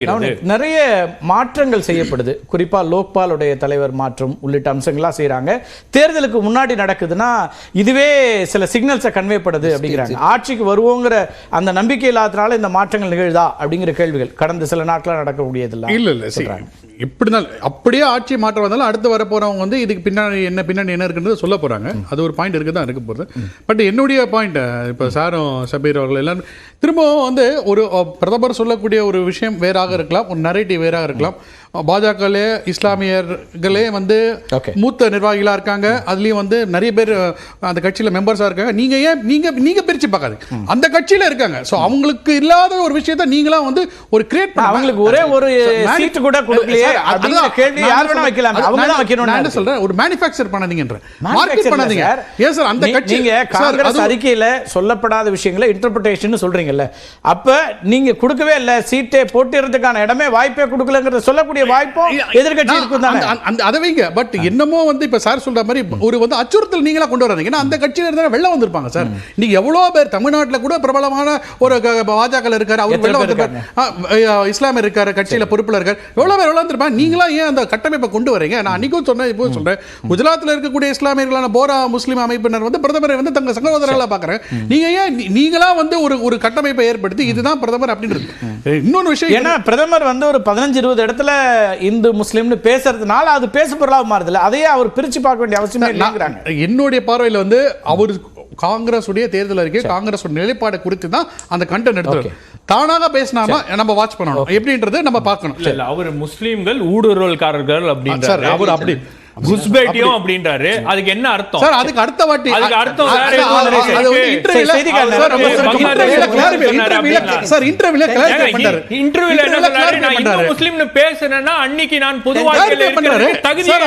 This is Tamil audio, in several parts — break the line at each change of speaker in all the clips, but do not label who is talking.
நிறைய மாற்றங்கள் செய்யப்படுது. குறிப்பா லோக்பாலுடைய தலைவர் மாற்றம் உள்ளிட்ட அம்சங்களா செய்யறாங்க. தேர்தலுக்கு முன்னாடி நடக்குதுன்னா இதுவே சில சிக்னல்ஸை கன்வே பண்ணுது அப்படிங்கிறாங்க. ஆட்சிக்கு வருவோங்கிற அந்த நம்பிக்கை இல்லாதனால இந்த மாற்றங்கள் நிகழ்தா அப்படிங்கிற கேள்விகள் கடந்த சில நாட்களா நடக்கக்கூடியதெல்லாம்
இல்ல சொல்றாங்க. அப்படியே ஆட்சி மாற்றம் வந்தாலும் அடுத்து வர போறவங்க வந்து இதுக்கு பின்னாடி என்ன இருக்குன்றது சொல்ல போறாங்க. அது ஒரு பாயிண்ட் இருக்குதான் இருக்க போறது. பட் என்னுடைய பாயிண்ட் இப்ப சாரும் சபீர் அவர்கள் எல்லாரும் திரும்பவும் வந்து ஒரு பிரதமர் சொல்லக்கூடிய ஒரு விஷயம் வேறாக இருக்கலாம், ஒரு நரேட்டிவ் வேறாக இருக்கலாம். பாஜகலே இஸ்லாமியர்களே வந்து மூத்த நிர்வாகிகளா இருக்காங்க, அதுலயும் வந்து நிறைய பேர் அந்த கட்சியில மெம்பர்ஸா இருக்காங்க. நீங்க ஏன் நீங்க பிரிச்சு பார்க்காது, அந்த கட்சியில இருக்காங்க. சோ அவங்களுக்கு இல்லாத ஒரு விஷயத்தை நீங்களா வந்து ஒரு கிரியேட் பண்ண, அவங்களுக்கு ஒரே ஒரு சீட் கூட கொடுக்கலையே அப்படிங்கிற கேள்வி யார் வேணா வைக்கலாம். அவங்க தான் வைக்கணும். நான் சொல்றேன், ஒரு மேனுஃபேக்சர் பண்ணாதீங்கன்ற, மார்க்கெட் பண்ணாதீங்க. ஏன் சார் அந்த கட்சி நீங்க காங்கிரஸ் அறிக்கையில சொல்லப்படாத விஷயங்களை இன்டர்பிரேஷன் சொல்றீங்கல்ல, அப்ப நீங்க கொடுக்கவே இல்ல, சீட்டை போட்டிறதுக்கான இடமே வாய்ப்பே கொடுக்கலங்கறத சொல்லக்கூடிய வாய்ப்பும் எதிர்க்கட்சி இருக்கும் தானே. அதை வைங்க. பட் என்னமோ வந்து இப்ப சார் சொல்ற மாதிரி ஒரு வந்து அச்சுறுத்தல் நீங்களா கொண்டு வராதீங்க. அந்த கட்சியில இருந்தா வெளில வந்திருப்பாங்க சார். நீங்க எவ்வளவு பேர் தமிழ்நாட்டில் கூட பிரபலமான ஒரு பாஜக இருக்காரு, அவர் வெளில வந்திருக்காரு, இஸ்லாமியர் இருக்காரு, கட்சியில பொறுப்புல இருக்காரு, எவ்வளவு பேர் வெளில வந்திருப்பாங்க. நீங்களா ஏன் அந்த கட்டமைப்பை கொண்டு வரீங்க? நான் அன்னைக்கும் சொன்னேன், இப்போ சொல்றேன், குஜராத்ல இருக்கக்கூடிய இஸ்லாமியர்களான போரா முஸ்லிம் அமைப்பினர் வந்து பிரதமரை வந்து தங்க சகோதரர்களா பாக்குறேன். நீங்க ஏன் நீங்களா வந்து ஒரு கட்டமைப்பை ஏற்படுத்தி இதுதான் பிரதமர் அப்படின்றது. இன்னொரு விஷயம், ஏன்னா பிரதமர் வந்து ஒரு 15-20 இடத்துல இந்து முஸ்லிம்னு பேசுறதுனால அது பேசு பொருளாக மாறுதுல, அதையே அவர் பிரிச்சு பார்க்க வேண்டிய அவசியமே இல்லைங்கிறாங்க. என்னுடைய பார்வையில் வந்து அவர் காங்கிரஸ் உடைய தேர்தல் அறிக்கை, காங்கிரஸ் நிலைப்பாடு குறித்து தான் அந்த கண்டென்ட் எடுத்து தானாக பேசினாம நம்ம வாட்ச் பண்ணணும் எப்படின்றது நம்ம பார்க்கணும்.
இல்ல அவர் முஸ்லிம்கள் ஊடுருவல்காரர்கள் அப்படின்றாரு, அவர் அப்படி குஸ்பேட்டியும் அப்படின்றாரு. அதுக்கு என்ன அர்த்தம் சார்? அதுக்கு அடுத்த வாட்டி அதுக்கு அர்த்தம் சார் இன்டர்வியூல கிளாரிஃபை பண்றாரு. இன்டர்வியூல என்ன சொல்றாரு? நான் இந்து முஸ்லிம்னு பேசுறேன்னா அன்னைக்கு நான் பொது வாழ்க்கையில இருக்கிற தகுதியை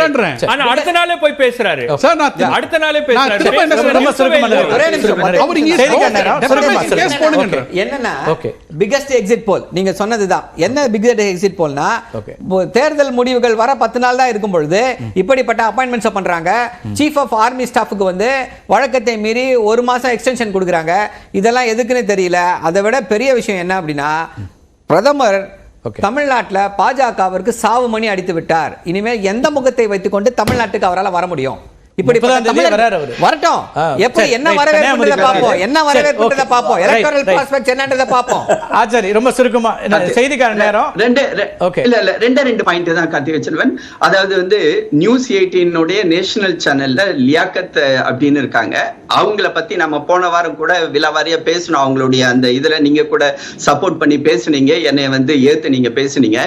பண்றேன். ஆனா அடுத்த நாளே போய் பேசுறாரு சார். நான் அடுத்த நாளே பேசுறாரு.
அவர் இங்க கேஸ் போடுங்க. என்னன்னா பிகெஸ்ட் எக்ஸிட் போல் நீங்க சொன்னதுதான். என்ன பிகெஸ்ட் எக்ஸிட் போல்னா, தேர்தல் முடிவுகள் வர 10 நாள் தான் இருக்கும் பொழுது இப்படிப்பட்ட அப்பாயின்ட்மெண்ட்ஸ் பண்றாங்க. சீஃப் ஆஃப் ஆர்மி ஸ்டாஃப்க்கு வந்து வழக்கத்தை மீறி 1 மாசம் எக்ஸ்டென்ஷன் கொடுக்குறாங்க. இதெல்லாம் எதுக்குன்னு தெரியல. அதை விட பெரிய விஷயம் என்ன அப்படின்னா, பிரதமர் தமிழ்நாட்டில் பாஜகவிற்கு சாவு மணி அடித்து விட்டார். இனிமேல் எந்த முகத்தை வைத்துக்கொண்டு தமிழ்நாட்டுக்கு அவரால் வர முடியும்? இப்படி வரட்டும், எப்படி என்ன வரவேற்புன்றத பாப்போம், என்ன வரவேற்புன்றத பாப்போம், எலக்டோரல் ப்ராஸ்பெக்ட்ஸ் என்னன்றத பாப்போம். ஆச்சாரி ரொம்ப சுருக்கமா செய்திக்கான நேரம்.
ரெண்டு பாயிண்ட் தான் கார்த்திகை செல்வன். அதாவது வந்து நியூஸ் 18 உடைய நேஷனல் சேனல்ல லியாக்கத் அப்படின்னு இருக்காங்க. அவங்கள பத்தி நம்ம போன வாரம் கூட விலாவாரியா பேசணும். அவங்களுடைய அந்த இதுல நீங்க கூட சப்போர்ட் பண்ணி பேசுனீங்க, என்னை வந்து ஏத்து நீங்க பேசுனீங்க.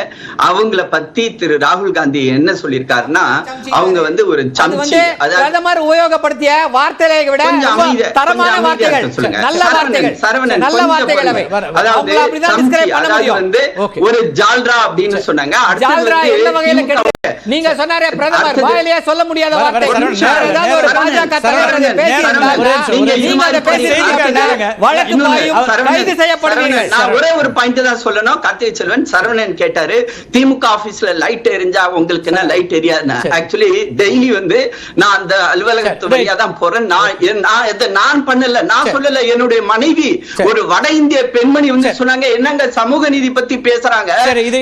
அவங்கள பத்தி திரு ராகுல் காந்தி என்ன சொல்லியிருக்காருன்னா, அவங்க வந்து ஒரு சம்சி,
பிரதமர் உபயோகப்படுத்திய வார்த்தைகளை விட தரமான வார்த்தைகள், நல்ல வார்த்தைகள், நல்ல வார்த்தைகள் அவை.
அதாவது வந்து ஒரு ஜால்ரா அப்படின்னு சொன்னாங்க.
ஜால்ரா என்ன வகையில கிடையாது? நீங்க சொன்னாரே பிரதமர் வாயிலேயே சொல்ல முடியாத வார்த்தை. ஏதாவது ஒரு பாஜக தலைவர் பேசியிருந்தால் நீங்க அதை பேசியிருந்தீங்க, வழக்கு பாயும், கைது செய்யப்படுவீர்கள்.
நான் ஒரே ஒரு பாயிண்ட் தான் சொல்லணும். கார்த்திகை செல்வன் சரவணன் கேட்டாரு, திமுக ஆபீஸ்ல லைட் எரிஞ்சா உங்களுக்கு என்ன லைட் எரியாது? ஆக்சுவலி டெய்லி வந்து நான் அந்த அலுவலகத்து வழியா தான் போறேன். நான் பண்ணல, நான் சொல்லல, என்னுடைய மனைவி ஒரு வட இந்திய பெண்மணி வந்து சொன்னாங்க, என்னங்க சமூக நீதி பத்தி பேசுறாங்க,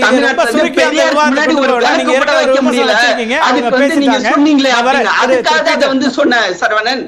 தமிழ்நாட்டுல பெரியார் முன்னாடி ஒரு விளக்கு கூட வைக்க முடியல, அதுக்கு வந்து நீங்க சொன்னீங்களே, அதுக்காக அதை வந்து சொன்ன சரவணன்.